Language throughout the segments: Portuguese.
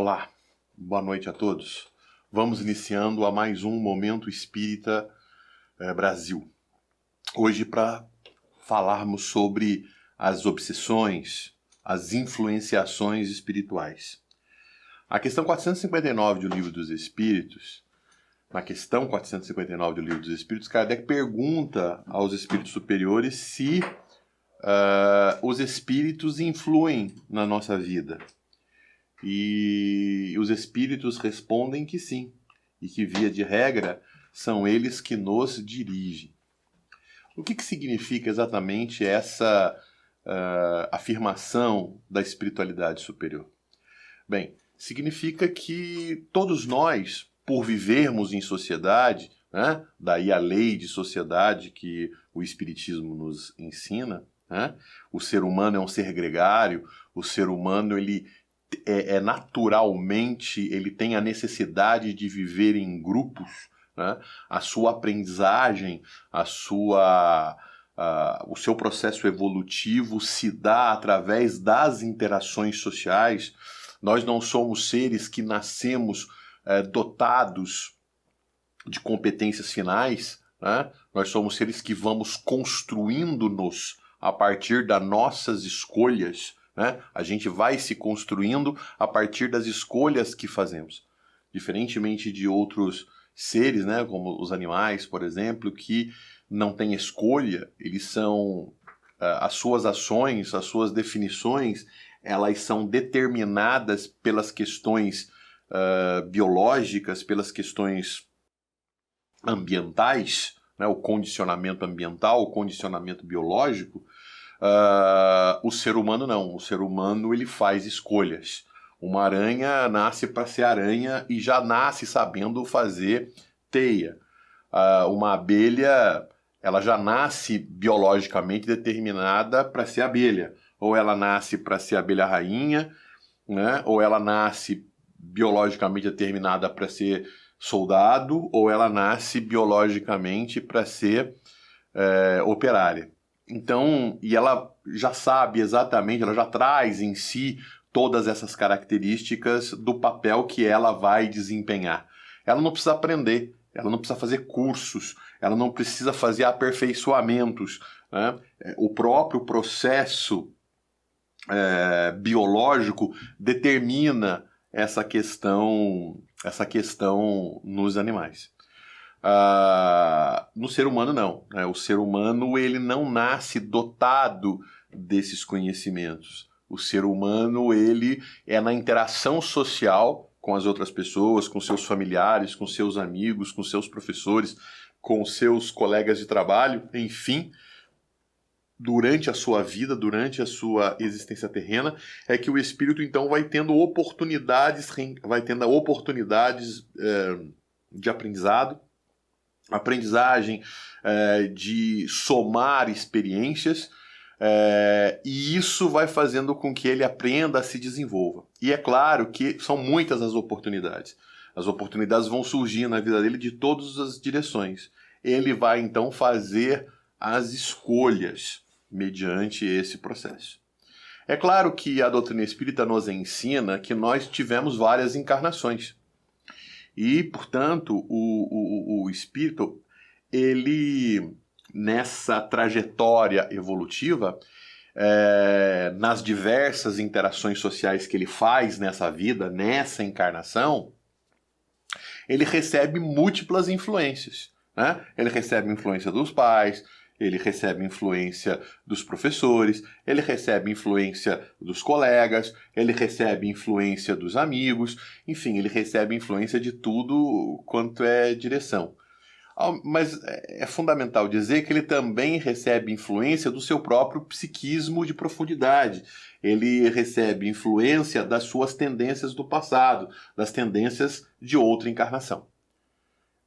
Olá, boa noite a todos. Vamos iniciando a mais um Momento Espírita Brasil. Hoje para falarmos sobre as obsessões, as influenciações espirituais. A questão 459 do Livro dos Espíritos, na questão 459 do Livro dos Espíritos, Kardec pergunta aos espíritos superiores se os espíritos influem na nossa vida. E os espíritos respondem que sim, e que via de regra são eles que nos dirigem. O que significa exatamente essa afirmação da espiritualidade superior? Bem, significa que todos nós, por vivermos em sociedade, né, daí a lei de sociedade que o Espiritismo nos ensina, né, o ser humano é um ser gregário, o ser humano ele naturalmente ele tem a necessidade de viver em grupos, né? A sua aprendizagem, o seu processo evolutivo se dá através das interações sociais. Nós não somos seres que nascemos dotados de competências finais, né? Nós somos seres que vamos construindo-nos a partir das nossas escolhas. A gente vai se construindo a partir das escolhas que fazemos. Diferentemente de outros seres, né, como os animais, por exemplo, que não têm escolha, eles são, as suas ações, as suas definições, elas são determinadas pelas questões biológicas, pelas questões ambientais, né, o condicionamento ambiental, o condicionamento biológico. O ser humano não, o ser humano ele faz escolhas. Uma aranha nasce para ser aranha e já nasce sabendo fazer teia. Uma abelha, ela já nasce biologicamente determinada para ser abelha. Ou ela nasce para ser abelha rainha, né? Ou ela nasce biologicamente determinada para ser soldado, ou ela nasce biologicamente para ser operária. Então, e ela já sabe exatamente, ela já traz em si todas essas características do papel que ela vai desempenhar. Ela não precisa aprender, ela não precisa fazer cursos, ela não precisa fazer aperfeiçoamentos, né? O próprio processo biológico determina essa questão nos animais. No ser humano não, né? O ser humano ele não nasce dotado desses conhecimentos. O ser humano ele é na interação social com as outras pessoas, com seus familiares, com seus amigos, com seus professores, com seus colegas de trabalho, enfim, durante a sua vida, durante a sua existência terrena, é que o espírito então vai tendo oportunidades de aprendizagem, de somar experiências, e isso vai fazendo com que ele aprenda a se desenvolva. E é claro que são muitas as oportunidades. As oportunidades vão surgir na vida dele de todas as direções. Ele vai então fazer as escolhas mediante esse processo. É claro que a doutrina espírita nos ensina que nós tivemos várias encarnações. E, portanto, o espírito, ele, nessa trajetória evolutiva, nas diversas interações sociais que ele faz nessa vida, nessa encarnação, ele recebe múltiplas influências, né? Ele recebe influência dos pais, ele recebe influência dos professores, ele recebe influência dos colegas, ele recebe influência dos amigos, enfim, ele recebe influência de tudo quanto é direção. Mas é fundamental dizer que ele também recebe influência do seu próprio psiquismo de profundidade. Ele recebe influência das suas tendências do passado, das tendências de outra encarnação.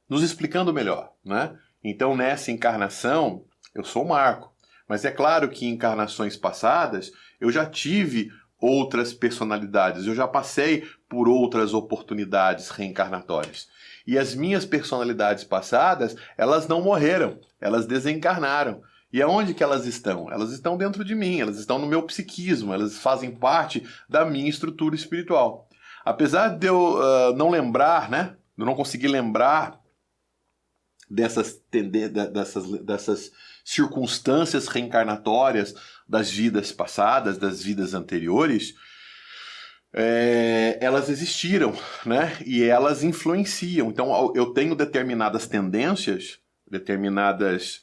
Nos explicando melhor, né? Então, nessa encarnação, eu sou o Marco, mas é claro que em encarnações passadas eu já tive outras personalidades, eu já passei por outras oportunidades reencarnatórias. E as minhas personalidades passadas, elas não morreram, elas desencarnaram. E aonde que elas estão? Elas estão dentro de mim, elas estão no meu psiquismo, elas fazem parte da minha estrutura espiritual. Apesar de eu não lembrar, né? Eu não conseguir lembrar dessas circunstâncias reencarnatórias das vidas passadas, das vidas anteriores, elas existiram, né? E elas influenciam. Então, eu tenho determinadas tendências, determinadas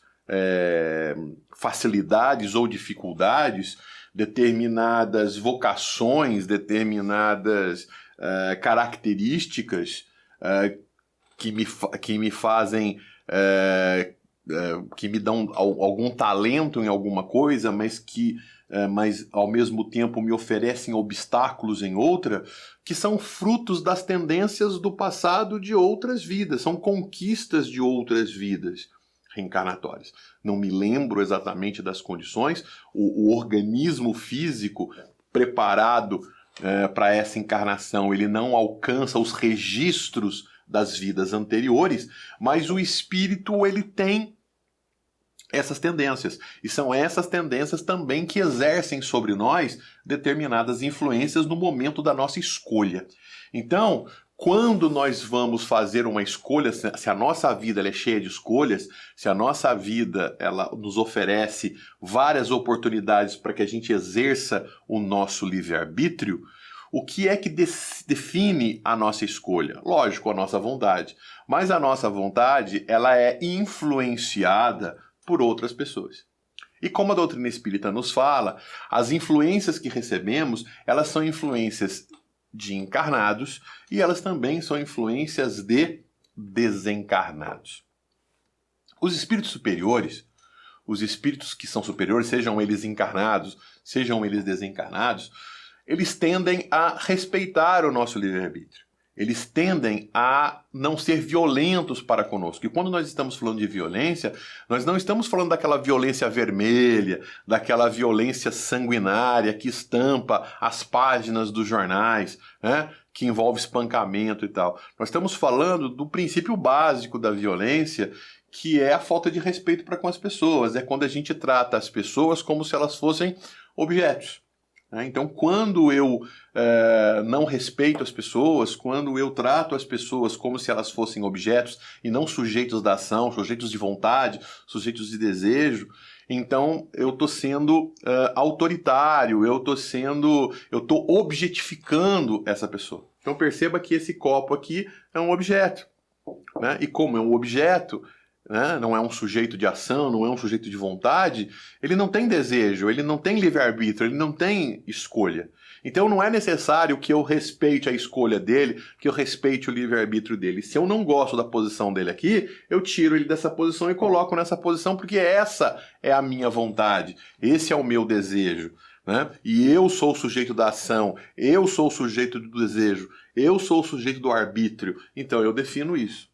facilidades ou dificuldades, determinadas vocações, determinadas características que me fazem, que me dão algum talento em alguma coisa, mas ao mesmo tempo me oferecem obstáculos em outra, que são frutos das tendências do passado de outras vidas, são conquistas de outras vidas reencarnatórias. Não me lembro exatamente das condições, o organismo físico preparado para essa encarnação, ele não alcança os registros das vidas anteriores, mas o espírito ele tem essas tendências. E são essas tendências também que exercem sobre nós determinadas influências no momento da nossa escolha. Então, quando nós vamos fazer uma escolha, se a nossa vida ela é cheia de escolhas, se a nossa vida ela nos oferece várias oportunidades para que a gente exerça o nosso livre-arbítrio, o que é que define a nossa escolha? Lógico, a nossa vontade. Mas a nossa vontade ela é influenciada por outras pessoas. E como a doutrina espírita nos fala, as influências que recebemos, elas são influências de encarnados e elas também são influências de desencarnados. Os espíritos superiores, os espíritos que são superiores, sejam eles encarnados, sejam eles desencarnados, eles tendem a respeitar o nosso livre-arbítrio. Eles tendem a não ser violentos para conosco. E quando nós estamos falando de violência, nós não estamos falando daquela violência vermelha, daquela violência sanguinária que estampa as páginas dos jornais, né? Que envolve espancamento e tal. Nós estamos falando do princípio básico da violência, que é a falta de respeito para com as pessoas. É quando a gente trata as pessoas como se elas fossem objetos. Então, quando eu não respeito as pessoas, quando eu trato as pessoas como se elas fossem objetos e não sujeitos da ação, sujeitos de vontade, sujeitos de desejo, então eu estou sendo autoritário, eu estou objetificando essa pessoa. Então perceba que esse copo aqui é um objeto, né? E como é um objeto, né? Não é um sujeito de ação, não é um sujeito de vontade, ele não tem desejo, ele não tem livre-arbítrio, ele não tem escolha. Então não é necessário que eu respeite a escolha dele, que eu respeite o livre-arbítrio dele. Se eu não gosto da posição dele aqui, eu tiro ele dessa posição e coloco nessa posição, porque essa é a minha vontade, esse é o meu desejo. Né? E eu sou o sujeito da ação, eu sou o sujeito do desejo, eu sou o sujeito do arbítrio, então eu defino isso.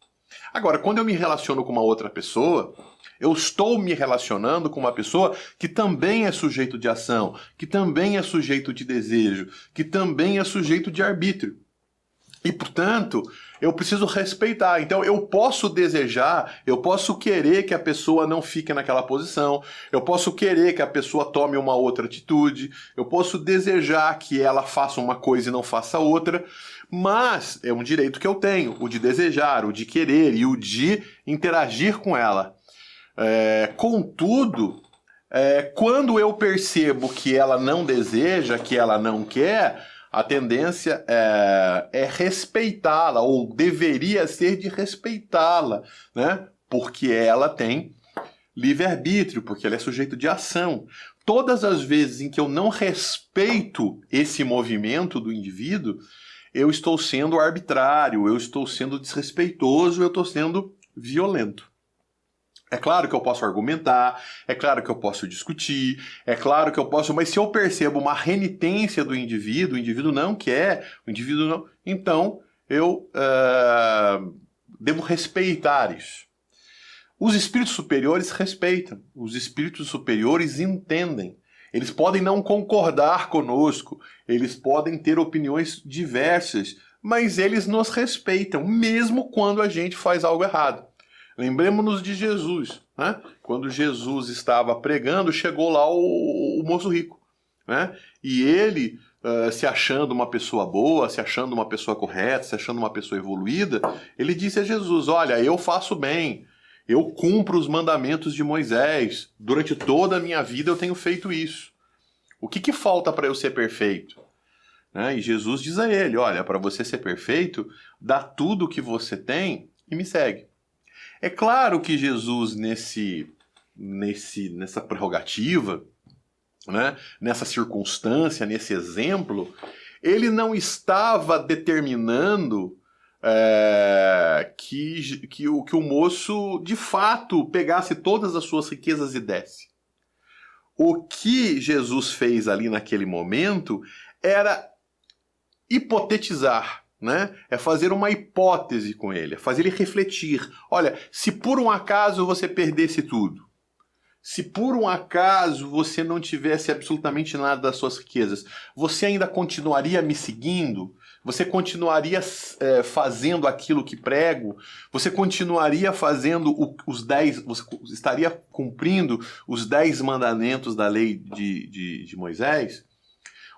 Agora, quando eu me relaciono com uma outra pessoa, eu estou me relacionando com uma pessoa que também é sujeito de ação, que também é sujeito de desejo, que também é sujeito de arbítrio. E, portanto, eu preciso respeitar. Então, eu posso desejar, eu posso querer que a pessoa não fique naquela posição, eu posso querer que a pessoa tome uma outra atitude, eu posso desejar que ela faça uma coisa e não faça outra, mas é um direito que eu tenho, o de desejar, o de querer e o de interagir com ela. Contudo, quando eu percebo que ela não deseja, que ela não quer, a tendência é respeitá-la, ou deveria ser de respeitá-la, né? Porque ela tem livre-arbítrio, porque ela é sujeito de ação. Todas as vezes em que eu não respeito esse movimento do indivíduo, eu estou sendo arbitrário, eu estou sendo desrespeitoso, eu estou sendo violento. É claro que eu posso argumentar, é claro que eu posso discutir, é claro que eu posso, mas se eu percebo uma renitência do indivíduo, o indivíduo não quer, o indivíduo não, então eu devo respeitar isso. Os espíritos superiores respeitam, os espíritos superiores entendem. Eles podem não concordar conosco, eles podem ter opiniões diversas, mas eles nos respeitam, mesmo quando a gente faz algo errado. Lembremos-nos de Jesus, né? Quando Jesus estava pregando, chegou lá o moço rico, né? E ele se achando uma pessoa boa, se achando uma pessoa correta, se achando uma pessoa evoluída, ele disse a Jesus, olha, eu faço bem, eu cumpro os mandamentos de Moisés, durante toda a minha vida eu tenho feito isso. O que falta para eu ser perfeito? E Jesus diz a ele, olha, para você ser perfeito, dá tudo o que você tem e me segue. É claro que Jesus, nessa prerrogativa, nessa circunstância, nesse exemplo, ele não estava determinando que o moço, de fato, pegasse todas as suas riquezas e desse. O que Jesus fez ali naquele momento era hipotetizar, é fazer uma hipótese com ele, é fazer ele refletir. Olha, se por um acaso você perdesse tudo, se por um acaso você não tivesse absolutamente nada das suas riquezas, você ainda continuaria me seguindo? Você continuaria fazendo aquilo que prego? Você continuaria fazendo os 10, você estaria cumprindo os 10 mandamentos da lei de Moisés?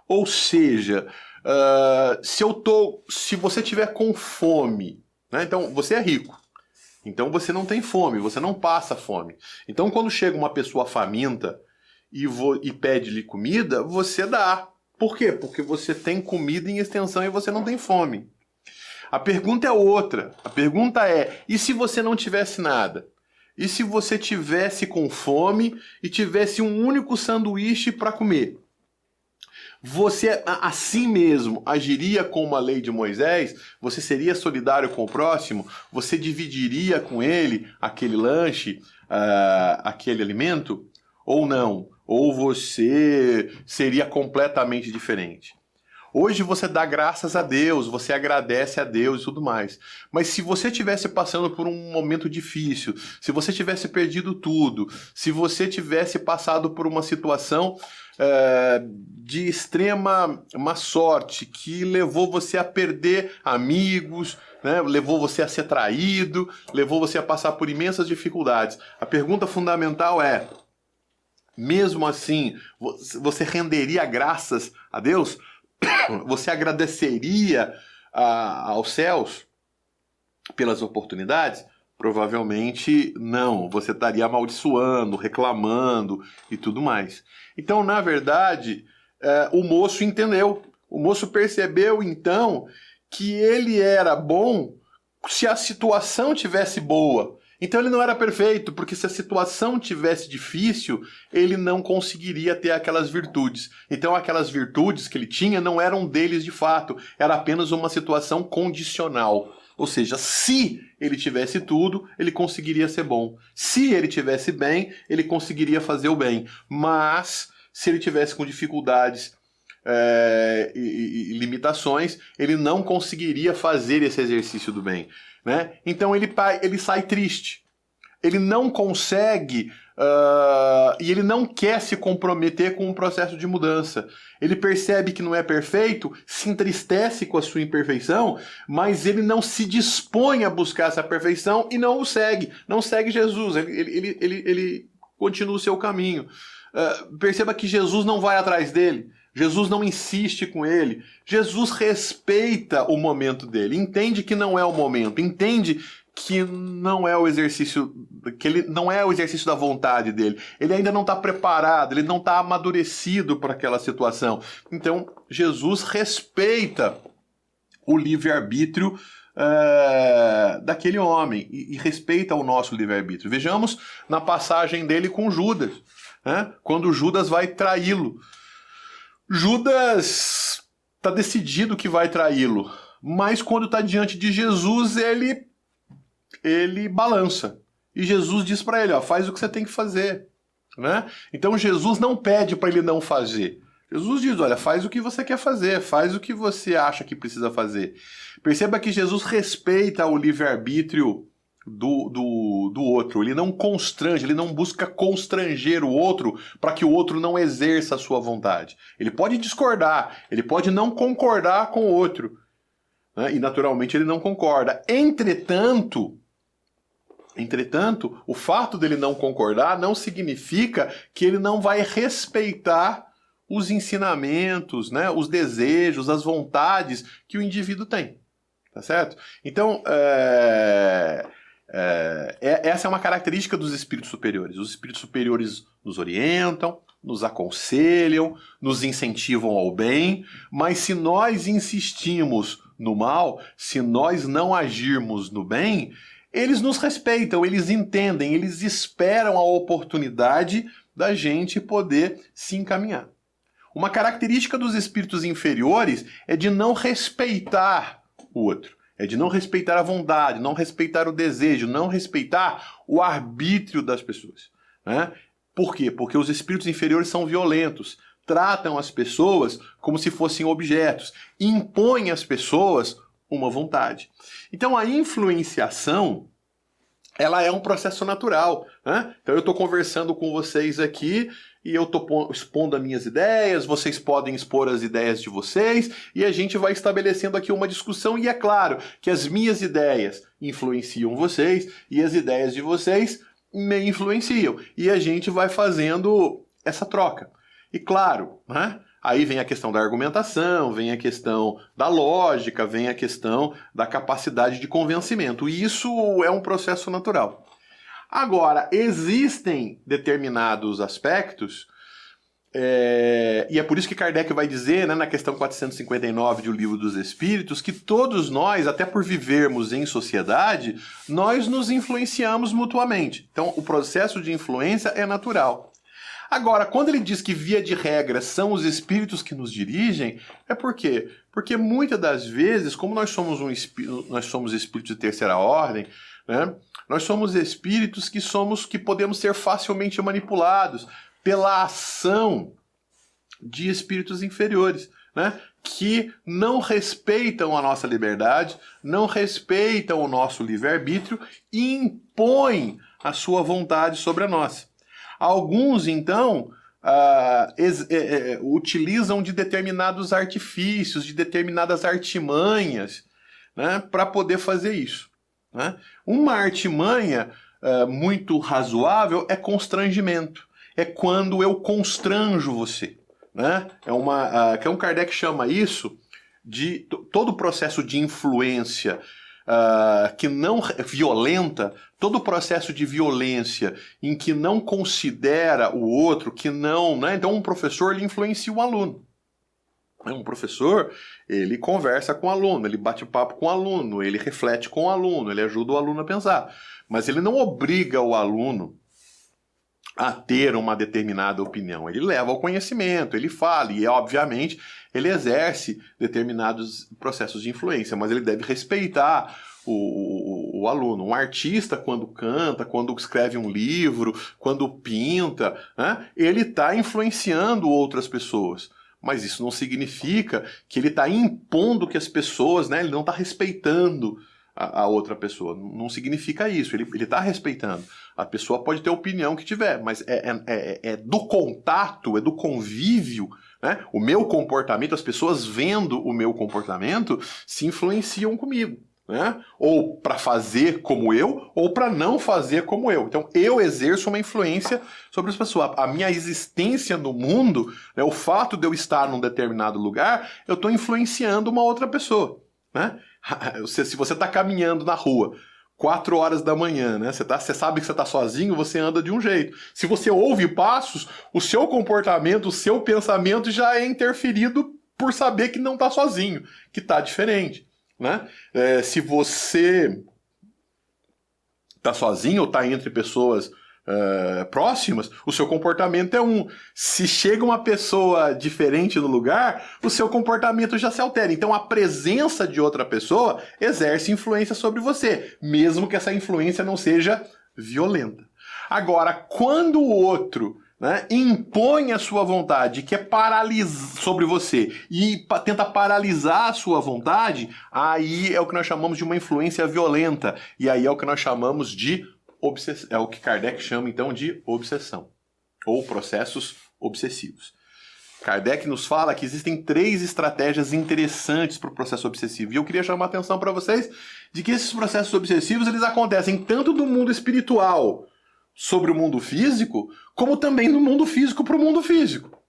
Ou seja, se você tiver com fome, então você é rico, então você não tem fome, você não passa fome. Então quando chega uma pessoa faminta e pede-lhe comida, você dá. Por quê? Porque você tem comida em extensão e você não tem fome. A pergunta é outra. A pergunta é, e se você não tivesse nada? E se você tivesse com fome e tivesse um único sanduíche para comer? Você assim mesmo agiria com a lei de Moisés? Você seria solidário com o próximo? Você dividiria com ele aquele lanche, aquele alimento? Ou não? Ou você seria completamente diferente? Hoje você dá graças a Deus, você agradece a Deus e tudo mais. Mas se você estivesse passando por um momento difícil, se você tivesse perdido tudo, se você tivesse passado por uma situação de extrema má sorte, que levou você a perder amigos, levou você a ser traído, levou você a passar por imensas dificuldades. A pergunta fundamental é, mesmo assim, você renderia graças a Deus? Você agradeceria aos céus pelas oportunidades? Provavelmente não. Você estaria amaldiçoando, reclamando e tudo mais. Então, na verdade, o moço entendeu. O moço percebeu, então, que ele era bom se a situação tivesse boa. Então ele não era perfeito, porque se a situação tivesse difícil, ele não conseguiria ter aquelas virtudes. Então aquelas virtudes que ele tinha não eram deles de fato, era apenas uma situação condicional. Ou seja, se ele tivesse tudo, ele conseguiria ser bom. Se ele tivesse bem, ele conseguiria fazer o bem. Mas se ele tivesse com dificuldades e limitações, ele não conseguiria fazer esse exercício do bem. Então ele sai triste, ele não consegue e ele não quer se comprometer com um processo de mudança. Ele percebe que não é perfeito, se entristece com a sua imperfeição, mas ele não se dispõe a buscar essa perfeição e não o segue, não segue Jesus, ele continua o seu caminho. Perceba que Jesus não vai atrás dele, Jesus não insiste com ele, Jesus respeita o momento dele, entende que não é o momento, entende que não é o exercício, que ele não é o exercício da vontade dele, ele ainda não está preparado, ele não está amadurecido para aquela situação. Então Jesus respeita o livre-arbítrio daquele homem e respeita o nosso livre-arbítrio. Vejamos na passagem dele com Judas, quando Judas vai traí-lo. Judas está decidido que vai traí-lo, mas quando está diante de Jesus, ele balança. E Jesus diz para ele, faz o que você tem que fazer. Então Jesus não pede para ele não fazer. Jesus diz, olha, faz o que você quer fazer, faz o que você acha que precisa fazer. Perceba que Jesus respeita o livre-arbítrio do outro, ele não constrange, ele não busca constranger o outro para que o outro não exerça a sua vontade. Ele pode discordar, ele pode não concordar com o outro, e naturalmente ele não concorda. Entretanto, o fato dele não concordar não significa que ele não vai respeitar os ensinamentos, né, os desejos, as vontades que o indivíduo tem. Tá certo? Então, essa é uma característica dos espíritos superiores. Os espíritos superiores nos orientam, nos aconselham, nos incentivam ao bem, mas se nós insistimos no mal, se nós não agirmos no bem, eles nos respeitam, eles entendem, eles esperam a oportunidade da gente poder se encaminhar. Uma característica dos espíritos inferiores é de não respeitar o outro, é de não respeitar a vontade, não respeitar o desejo, não respeitar o arbítrio das pessoas, né? Por quê? Porque os espíritos inferiores são violentos, tratam as pessoas como se fossem objetos, impõem às pessoas uma vontade. Então a influenciação, ela é um processo natural, né? Então eu estou conversando com vocês aqui e eu estou expondo as minhas ideias, vocês podem expor as ideias de vocês e a gente vai estabelecendo aqui uma discussão e é claro que as minhas ideias influenciam vocês e as ideias de vocês me influenciam e a gente vai fazendo essa troca. E claro, né? Aí vem a questão da argumentação, vem a questão da lógica, vem a questão da capacidade de convencimento. E isso é um processo natural. Agora, existem determinados aspectos, e é por isso que Kardec vai dizer, né, na questão 459 do Livro dos Espíritos, que todos nós, até por vivermos em sociedade, nós nos influenciamos mutuamente. Então, o processo de influência é natural. Agora, quando ele diz que, via de regra, são os espíritos que nos dirigem, é por quê? Porque muitas das vezes, como nós somos espíritos de terceira ordem, né, nós somos espíritos que podemos ser facilmente manipulados pela ação de espíritos inferiores, né, que não respeitam a nossa liberdade, não respeitam o nosso livre-arbítrio e impõem a sua vontade sobre a nossa. Alguns, então, utilizam de determinados artifícios, de determinadas artimanhas, né, para poder fazer isso, né? Uma artimanha muito razoável é constrangimento. É quando eu constranjo você, né? Kardec chama isso de todo o processo de influência que não violenta, todo o processo de violência em que não considera o outro, que não, né? Então um professor ele influencia o aluno. Um professor, ele conversa com o aluno, ele bate papo com o aluno, ele reflete com o aluno, ele ajuda o aluno a pensar. Mas ele não obriga o aluno a ter uma determinada opinião. Ele leva ao conhecimento, ele fala e, obviamente, ele exerce determinados processos de influência, mas ele deve respeitar o aluno. Um artista, quando canta, quando escreve um livro, quando pinta, né, ele está influenciando outras pessoas. Mas isso não significa que ele está impondo que as pessoas, né, ele não está respeitando a outra pessoa. Não significa isso, ele está respeitando. A pessoa pode ter a opinião que tiver, mas é do contato, é do convívio, né? O meu comportamento, as pessoas vendo o meu comportamento se influenciam comigo, né? Ou para fazer como eu, ou para não fazer como eu. Então eu exerço uma influência sobre as pessoas. A minha existência no mundo, né, o fato de eu estar num determinado lugar, eu estou influenciando uma outra pessoa, né? Se você está caminhando na rua 4 horas da manhã, né? Você sabe que você está sozinho, você anda de um jeito. Se você ouve passos, o seu comportamento, o seu pensamento já é interferido por saber que não está sozinho, que está diferente, né? Se você está sozinho ou está entre pessoas próximas, o seu comportamento é um. Se chega uma pessoa diferente no lugar, o seu comportamento já se altera. Então a presença de outra pessoa exerce influência sobre você, mesmo que essa influência não seja violenta. Agora, quando o outro, né, impõe a sua vontade, quer paralisar sobre você e tenta paralisar a sua vontade, aí é o que nós chamamos de uma influência violenta. E aí é o que nós chamamos de é o que Kardec chama então de obsessão, ou processos obsessivos. Kardec nos fala que existem 3 estratégias interessantes para o processo obsessivo. E eu queria chamar a atenção para vocês de que esses processos obsessivos eles acontecem tanto do mundo espiritual sobre o mundo físico, como também do mundo físico para o mundo físico.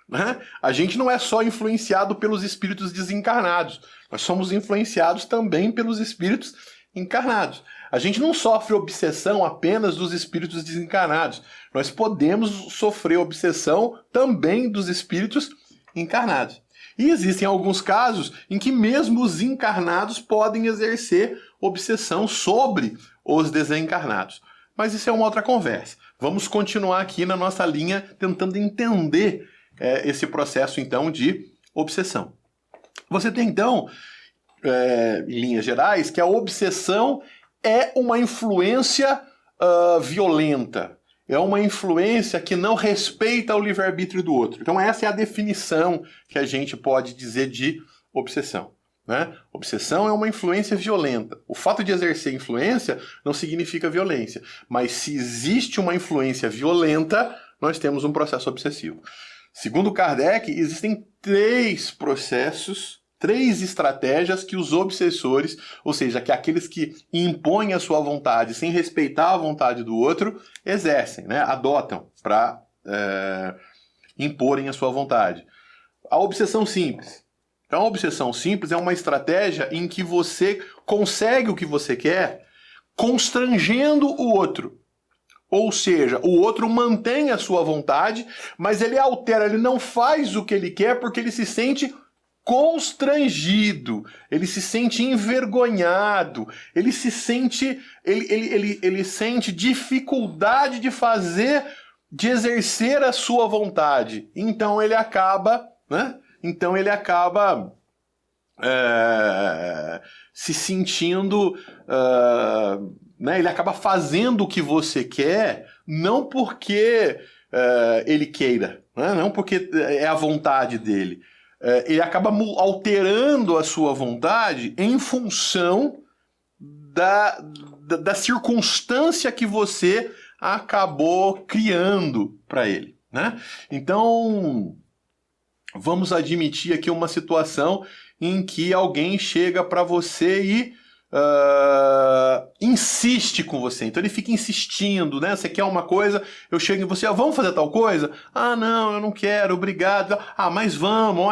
né? A gente não é só influenciado pelos espíritos desencarnados, nós somos influenciados também pelos espíritos encarnados. A gente não sofre obsessão apenas dos espíritos desencarnados, nós podemos sofrer obsessão também dos espíritos encarnados. E existem alguns casos em que mesmo os encarnados podem exercer obsessão sobre os desencarnados. Mas isso é uma outra conversa. Vamos continuar aqui na nossa linha tentando entender esse processo, então, de obsessão. Você tem, então, em linhas gerais, que a obsessão é uma influência violenta. É uma influência que não respeita o livre-arbítrio do outro. Então essa é a definição que a gente pode dizer de obsessão, né? Obsessão é uma influência violenta. O fato de exercer influência não significa violência. Mas se existe uma influência violenta, nós temos um processo obsessivo. Segundo Kardec, existem 3 processos, 3 estratégias que os obsessores, ou seja, que aqueles que impõem a sua vontade sem respeitar a vontade do outro, exercem, né? Adotam para imporem a sua vontade. A obsessão simples. Então, a obsessão simples é uma estratégia em que você consegue o que você quer constrangendo o outro. Ou seja, o outro mantém a sua vontade, mas ele altera, ele não faz o que ele quer porque ele se sente constrangido, ele se sente envergonhado, ele se sente, ele sente dificuldade de exercer a sua vontade. Então ele acaba, né? Então ele acaba se sentindo, né? Ele acaba fazendo o que você quer, não porque ele queira, né? Não porque é a vontade dele. Ele acaba alterando a sua vontade em função da circunstância que você acabou criando para ele, né? Então, vamos admitir aqui uma situação em que alguém chega para você e insiste com você. Então ele fica insistindo, né? Você quer uma coisa, eu chego em você, vamos fazer tal coisa? Ah, não, eu não quero, obrigado. Ah, mas vamos,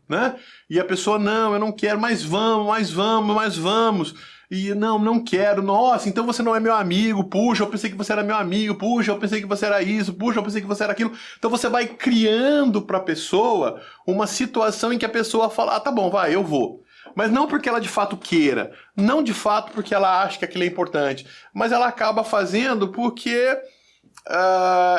né? E a pessoa, não, eu não quero, mas vamos. E não quero, nossa, então você não é meu amigo, puxa, eu pensei que você era meu amigo, puxa, eu pensei que você era isso, puxa, eu pensei que você era aquilo. Então você vai criando para a pessoa uma situação em que a pessoa fala, ah, tá bom, vai, eu vou. Mas não porque ela de fato queira, não de fato porque ela acha que aquilo é importante, mas ela acaba fazendo porque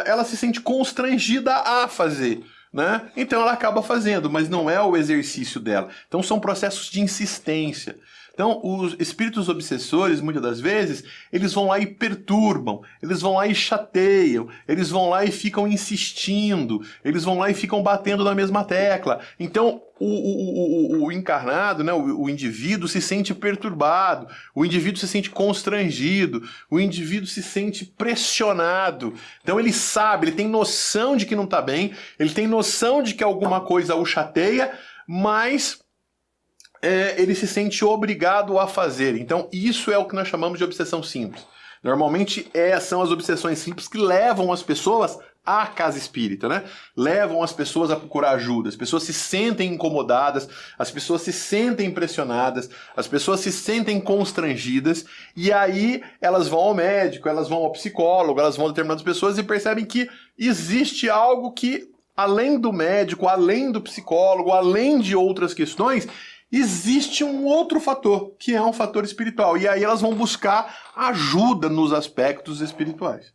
ela se sente constrangida a fazer, né? Então ela acaba fazendo, mas não é o exercício dela. Então são processos de insistência. Então, os espíritos obsessores, muitas das vezes, eles vão lá e perturbam, eles vão lá e chateiam, eles vão lá e ficam insistindo, eles vão lá e ficam batendo na mesma tecla. Então, o encarnado, né, o indivíduo se sente perturbado, o indivíduo se sente constrangido, o indivíduo se sente pressionado. Então, ele sabe, ele tem noção de que não está bem, ele tem noção de que alguma coisa o chateia, mas ele se sente obrigado a fazer. Então, isso é o que nós chamamos de obsessão simples. Normalmente, são as obsessões simples que levam as pessoas à casa espírita, né? Levam as pessoas a procurar ajuda. As pessoas se sentem incomodadas, as pessoas se sentem pressionadas, as pessoas se sentem constrangidas, e aí elas vão ao médico, elas vão ao psicólogo, elas vão a determinadas pessoas e percebem que existe algo que, além do médico, além do psicólogo, além de outras questões, existe um outro fator, que é um fator espiritual. E aí elas vão buscar ajuda nos aspectos espirituais,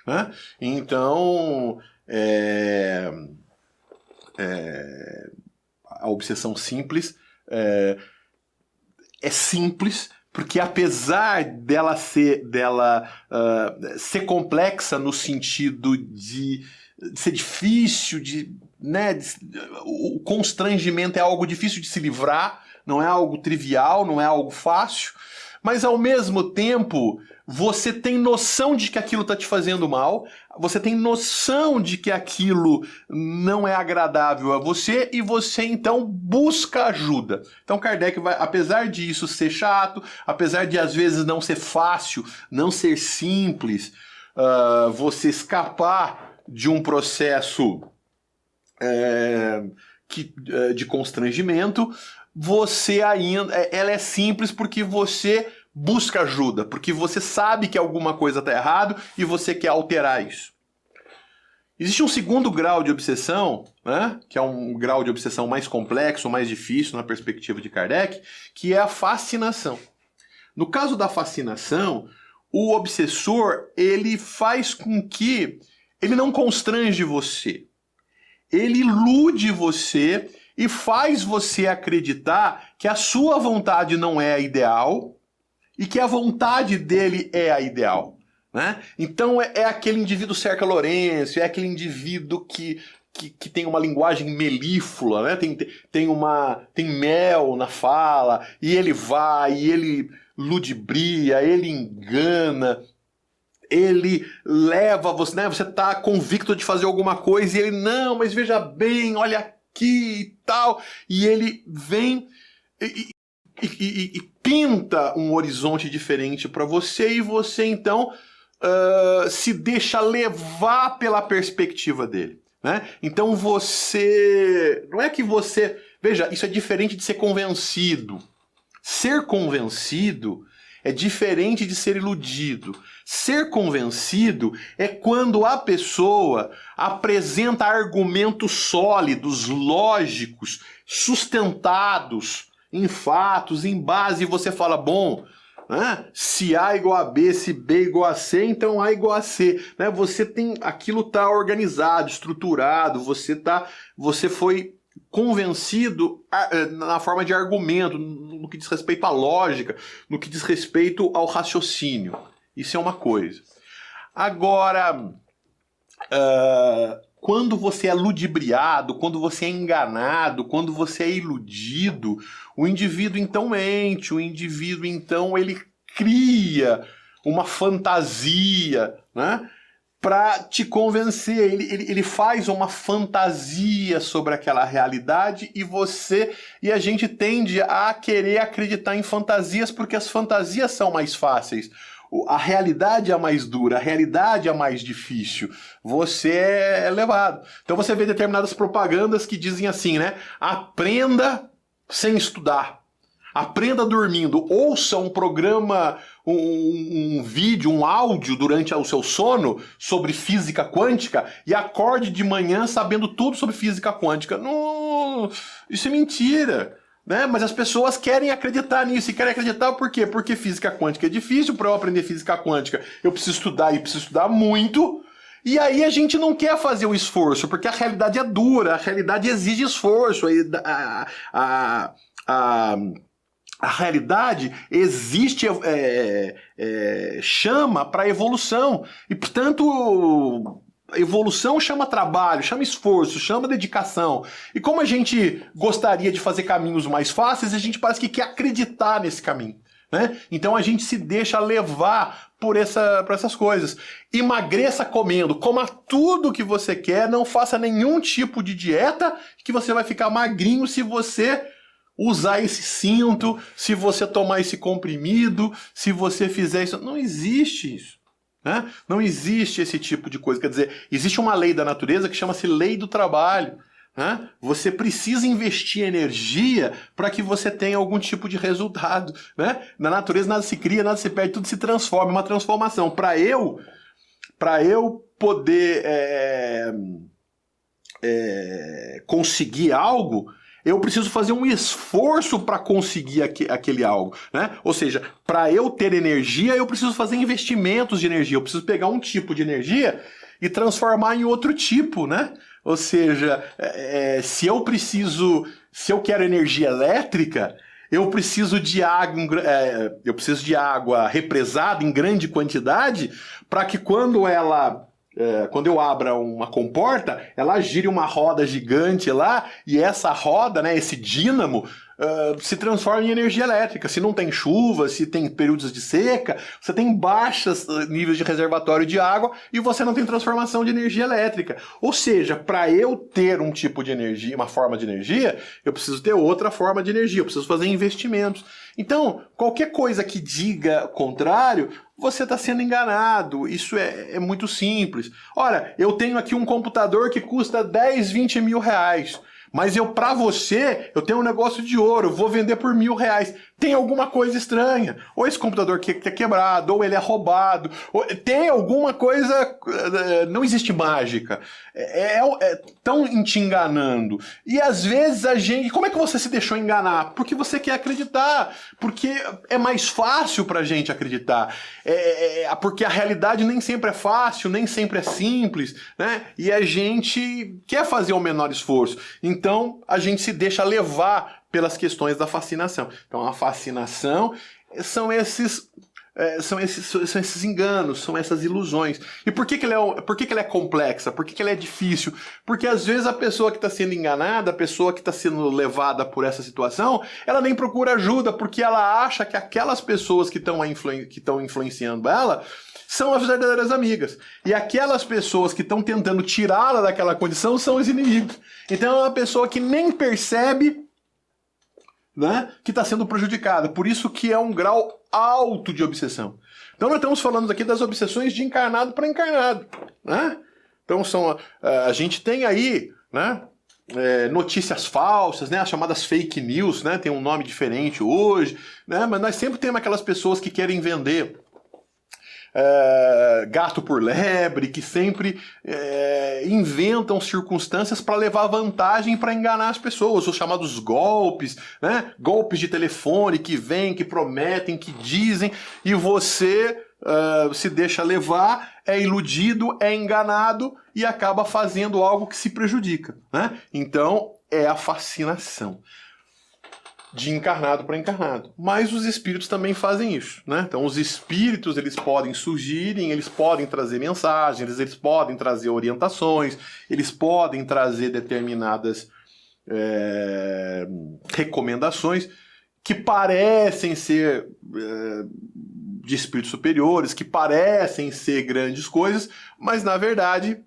né? Então, a obsessão simples é simples, porque apesar dela ser complexa no sentido de ser difícil, o constrangimento é algo difícil de se livrar, não é algo trivial, não é algo fácil, mas ao mesmo tempo você tem noção de que aquilo está te fazendo mal, você tem noção de que aquilo não é agradável a você e você então busca ajuda. Então Kardec vai, apesar de isso ser chato, apesar de às vezes não ser fácil, não ser simples, você escapar de um processo de constrangimento, você ainda... ela é simples porque você busca ajuda, porque você sabe que alguma coisa está errado e você quer alterar isso. Existe um segundo grau de obsessão, né, que é um grau de obsessão mais complexo, mais difícil na perspectiva de Kardec, que é a fascinação. No caso da fascinação, o obsessor, ele faz com que ele não constrange você. Ele ilude você e faz você acreditar que a sua vontade não é a ideal e que a vontade dele é a ideal. Né? Então é aquele indivíduo Cerca Lourenço, é aquele indivíduo que tem uma linguagem melíflua, né? tem mel na fala, e ele vai, e ele ludibria, ele engana, ele leva você, né? Você está convicto de fazer alguma coisa, e ele, não, mas veja bem, olha aqui e tal, e ele vem e pinta um horizonte diferente para você, e você então se deixa levar pela perspectiva dele, né? Então você... não é que você... veja, isso é diferente de ser convencido. Ser convencido é diferente de ser iludido. Ser convencido é quando a pessoa apresenta argumentos sólidos, lógicos, sustentados em fatos, em base, e você fala, bom... se A igual a B, se B igual a C, então A igual a C. Né? Você tem, aquilo está organizado, estruturado, você foi convencido na forma de argumento, no que diz respeito à lógica, no que diz respeito ao raciocínio. Isso é uma coisa. Agora, quando você é ludibriado, quando você é enganado, quando você é iludido, o indivíduo então mente, o indivíduo então ele cria uma fantasia, né, para te convencer. Ele faz uma fantasia sobre aquela realidade e a gente tende a querer acreditar em fantasias porque as fantasias são mais fáceis. A realidade é a mais dura, a realidade é a mais difícil. Você é levado. Então você vê determinadas propagandas que dizem assim, né? Aprenda sem estudar. Aprenda dormindo. Ouça um programa, um vídeo, um áudio durante o seu sono sobre física quântica e acorde de manhã sabendo tudo sobre física quântica. Não, isso é mentira. Né? Mas as pessoas querem acreditar nisso. E querem acreditar por quê? Porque física quântica é difícil. Para eu aprender física quântica, eu preciso estudar e preciso estudar muito. E aí a gente não quer fazer o esforço, porque a realidade é dura, a realidade exige esforço. A realidade existe, chama para evolução. E, portanto... a evolução chama trabalho, chama esforço, chama dedicação. E como a gente gostaria de fazer caminhos mais fáceis, a gente parece que quer acreditar nesse caminho. Né? Então a gente se deixa levar por essas coisas. Emagreça comendo, coma tudo que você quer, não faça nenhum tipo de dieta, que você vai ficar magrinho se você usar esse cinto, se você tomar esse comprimido, se você fizer isso. Não existe isso. Né? Não existe esse tipo de coisa. Quer dizer, existe uma lei da natureza que chama-se lei do trabalho. Né? Você precisa investir energia para que você tenha algum tipo de resultado. Né? Na natureza nada se cria, nada se perde, tudo se transforma, uma transformação. Para eu poder conseguir algo, eu preciso fazer um esforço para conseguir aquele algo, né? Ou seja, para eu ter energia, eu preciso fazer investimentos de energia. Eu preciso pegar um tipo de energia e transformar em outro tipo, né? Ou seja, se eu quero energia elétrica, eu preciso de água represada em grande quantidade para que quando eu abra uma comporta, ela gire uma roda gigante lá, e essa roda, né, esse dínamo, se transforma em energia elétrica. Se não tem chuva, se tem períodos de seca, você tem baixos níveis de reservatório de água e você não tem transformação de energia elétrica. Ou seja, para eu ter um tipo de energia, uma forma de energia, eu preciso ter outra forma de energia, eu preciso fazer investimentos. Então, qualquer coisa que diga contrário, você está sendo enganado. Isso é muito simples. Olha, eu tenho aqui um computador que custa 10, 20 mil reais. Mas para você, eu tenho um negócio de ouro, eu vou vender por R$1.000. Tem alguma coisa estranha. Ou esse computador que é quebrado, ou ele é roubado. Ou tem alguma coisa... Não existe mágica. Estão te enganando. E às vezes a gente... Como é que você se deixou enganar? Porque você quer acreditar. Porque é mais fácil pra gente acreditar. Porque a realidade nem sempre é fácil, nem sempre é simples, né? E a gente quer fazer o menor esforço. Então a gente se deixa levar pelas questões da fascinação. Então a fascinação são esses enganos, são essas ilusões. E por que ela é complexa? Por que ela é difícil? Porque às vezes a pessoa que está sendo enganada, a pessoa que está sendo levada por essa situação, ela nem procura ajuda, porque ela acha que aquelas pessoas que estão influenciando ela são as verdadeiras amigas. E aquelas pessoas que estão tentando tirá-la daquela condição são os inimigos. Então é uma pessoa que nem percebe, né, que está sendo prejudicada. Por isso que é um grau alto de obsessão. Então nós estamos falando aqui das obsessões de encarnado para encarnado, né? Então a gente tem aí, né, notícias falsas, né, as chamadas fake news, né, tem um nome diferente hoje, né, mas nós sempre temos aquelas pessoas que querem vender gato por lebre, que sempre inventam circunstâncias para levar vantagem para enganar as pessoas, os chamados golpes, né? Golpes de telefone que vêm, que prometem, que dizem, e você se deixa levar, é iludido, é enganado e acaba fazendo algo que se prejudica, né? Então é a fascinação de encarnado para encarnado. Mas os espíritos também fazem isso, né? Então os espíritos, eles podem surgirem, eles podem trazer mensagens, eles podem trazer orientações, eles podem trazer determinadas recomendações que parecem ser de espíritos superiores, que parecem ser grandes coisas, mas na verdade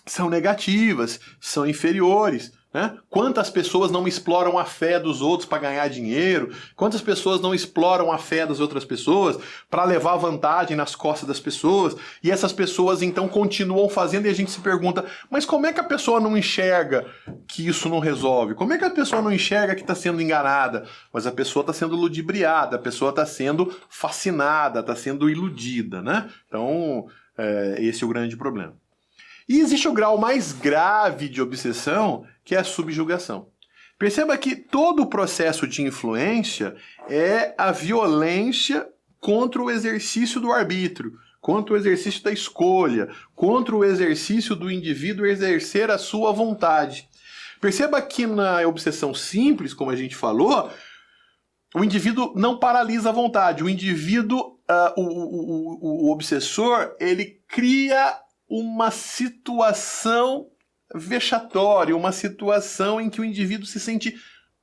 são negativas, são inferiores, né? Quantas pessoas não exploram a fé dos outros para ganhar dinheiro? Quantas pessoas não exploram a fé das outras pessoas para levar vantagem nas costas das pessoas? E essas pessoas então continuam fazendo e a gente se pergunta, mas como é que a pessoa não enxerga que isso não resolve? Como é que a pessoa não enxerga que está sendo enganada? Mas a pessoa está sendo ludibriada, a pessoa está sendo fascinada, está sendo iludida, né? Então, esse é o grande problema. E existe o grau mais grave de obsessão, que é a subjugação. Perceba que todo o processo de influência é a violência contra o exercício do arbítrio, contra o exercício da escolha, contra o exercício do indivíduo exercer a sua vontade. Perceba que na obsessão simples, como a gente falou, o indivíduo não paralisa a vontade. O indivíduo, o obsessor, ele cria uma situação vexatória, uma situação em que o indivíduo se sente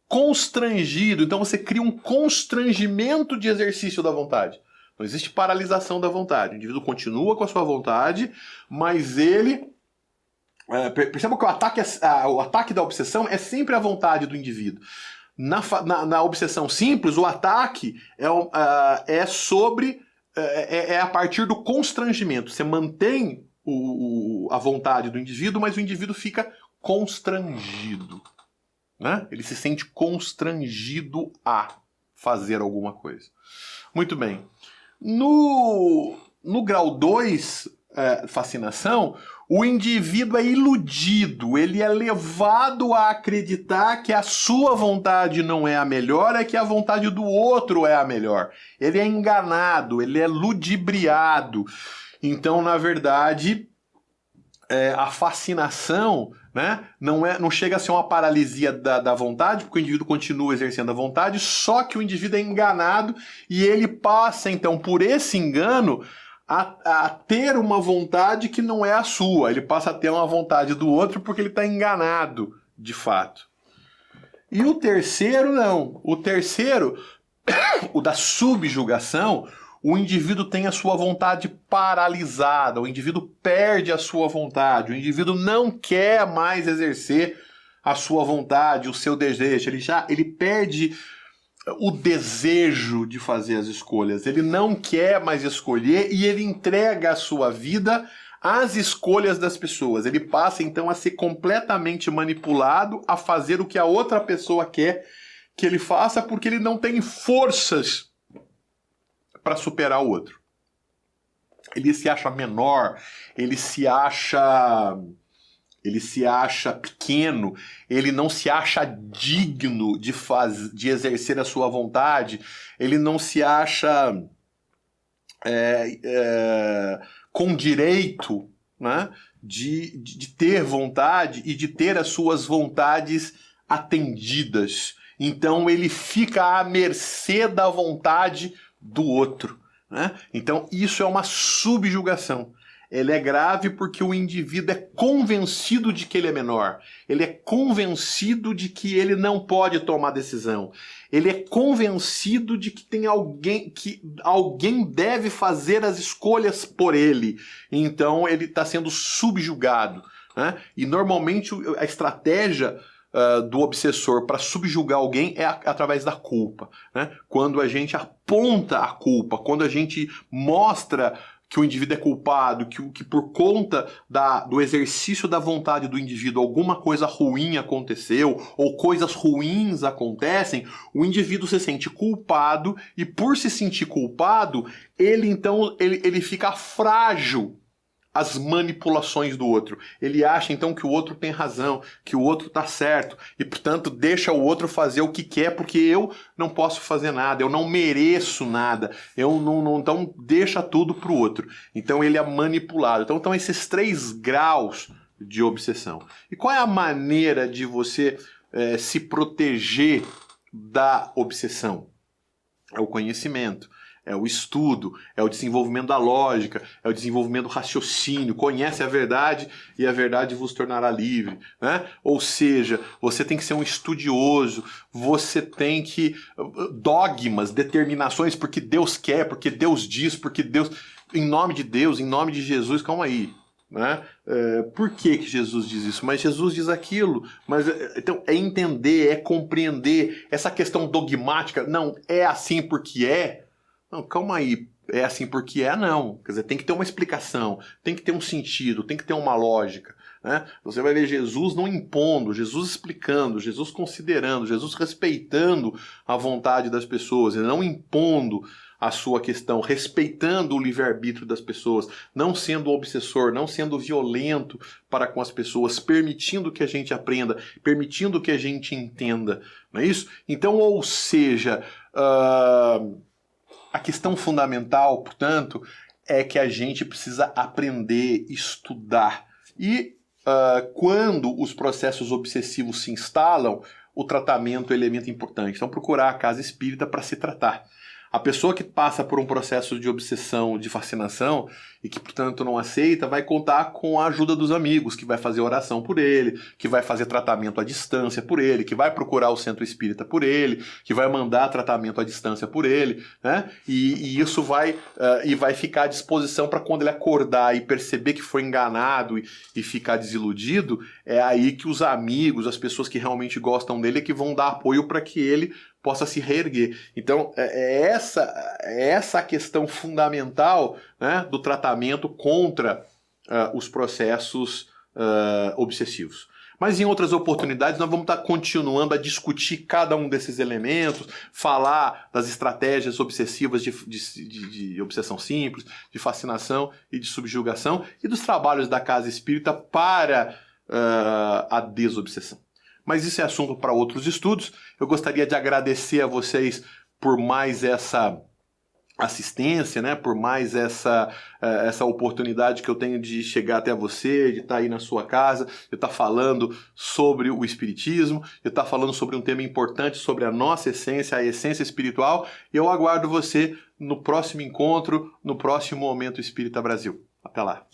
constrangido. Então você cria um constrangimento de exercício da vontade. Não existe paralisação da vontade. O indivíduo continua com a sua vontade, mas ele... perceba que o ataque da obsessão é sempre a vontade do indivíduo. Na obsessão simples, o ataque é a partir do constrangimento. Você mantém a vontade do indivíduo, mas o indivíduo fica constrangido, né? Ele se sente constrangido a fazer alguma coisa. Muito bem. No grau 2, fascinação, o indivíduo é iludido, ele é levado a acreditar que a sua vontade não é a melhor, é que a vontade do outro é a melhor. Ele é enganado, ele é ludibriado. Então, na verdade, a fascinação, né, não chega a ser uma paralisia da vontade, porque o indivíduo continua exercendo a vontade, só que o indivíduo é enganado e ele passa, então, por esse engano, a ter uma vontade que não é a sua. Ele passa a ter uma vontade do outro porque ele está enganado, de fato. E o terceiro, não. O terceiro, o da subjugação, o indivíduo tem a sua vontade paralisada, o indivíduo perde a sua vontade, o indivíduo não quer mais exercer a sua vontade, o seu desejo, ele perde o desejo de fazer as escolhas. Ele não quer mais escolher e ele entrega a sua vida às escolhas das pessoas. Ele passa então a ser completamente manipulado a fazer o que a outra pessoa quer que ele faça, porque ele não tem forças para superar o outro. Ele se acha menor, ele se acha pequeno, ele não se acha digno de exercer a sua vontade, ele não se acha com direito, né, de ter vontade e de ter as suas vontades atendidas. Então ele fica à mercê da vontade do outro, né? Então isso é uma subjugação. Ele é grave porque o indivíduo é convencido de que ele é menor. Ele é convencido de que ele não pode tomar decisão. Ele é convencido de que alguém deve fazer as escolhas por ele. Então ele está sendo subjugado, né? E normalmente a estratégia do obsessor para subjugar alguém é através da culpa, né? Quando a gente aponta a culpa, quando a gente mostra que o indivíduo é culpado, que por conta do exercício da vontade do indivíduo alguma coisa ruim aconteceu, ou coisas ruins acontecem, o indivíduo se sente culpado, e por se sentir culpado, ele fica frágil às manipulações do outro. Ele acha então que o outro tem razão, que o outro está certo, e portanto deixa o outro fazer o que quer, porque eu não posso fazer nada, eu não mereço nada, então deixa tudo para o outro. Então ele é manipulado. Então esses 3 graus de obsessão. E qual é a maneira de você se proteger da obsessão? É o conhecimento. É o estudo, é o desenvolvimento da lógica, é o desenvolvimento do raciocínio. Conhece a verdade e a verdade vos tornará livre, né? Ou seja, você tem que ser um estudioso, você tem que... dogmas, determinações, porque Deus quer, porque Deus diz, porque Deus... Em nome de Deus, em nome de Jesus, calma aí. Né? Por que Jesus diz isso? Mas Jesus diz aquilo. Mas, então, é entender, é compreender. Essa questão dogmática, não, é assim porque é. Não, calma aí, é assim porque é, não. Quer dizer, tem que ter uma explicação, tem que ter um sentido, tem que ter uma lógica, né? Você vai ver Jesus não impondo, Jesus explicando, Jesus considerando, Jesus respeitando a vontade das pessoas, e não impondo a sua questão, respeitando o livre-arbítrio das pessoas, não sendo obsessor, não sendo violento para com as pessoas, permitindo que a gente aprenda, permitindo que a gente entenda, não é isso? Então, ou seja... A questão fundamental, portanto, é que a gente precisa aprender, estudar. E quando os processos obsessivos se instalam, o tratamento é um elemento importante. Então, procurar a casa espírita para se tratar. A pessoa que passa por um processo de obsessão, de fascinação, e que, portanto, não aceita, vai contar com a ajuda dos amigos, que vai fazer oração por ele, que vai fazer tratamento à distância por ele, que vai procurar o centro espírita por ele, que vai mandar tratamento à distância por ele, né? E isso vai ficar à disposição para quando ele acordar e perceber que foi enganado e ficar desiludido, é aí que os amigos, as pessoas que realmente gostam dele, é que vão dar apoio para que ele possa se reerguer. Então, é essa a questão fundamental, né, do tratamento contra os processos obsessivos. Mas em outras oportunidades nós vamos estar continuando a discutir cada um desses elementos, falar das estratégias obsessivas de obsessão simples, de fascinação e de subjugação, e dos trabalhos da Casa Espírita para a desobsessão. Mas isso é assunto para outros estudos. Eu gostaria de agradecer a vocês por mais essa assistência, né? Por mais essa oportunidade que eu tenho de chegar até você, de estar aí na sua casa, de estar falando sobre o Espiritismo, de estar falando sobre um tema importante, sobre a nossa essência, a essência espiritual. E eu aguardo você no próximo encontro, no próximo Momento Espírita Brasil. Até lá!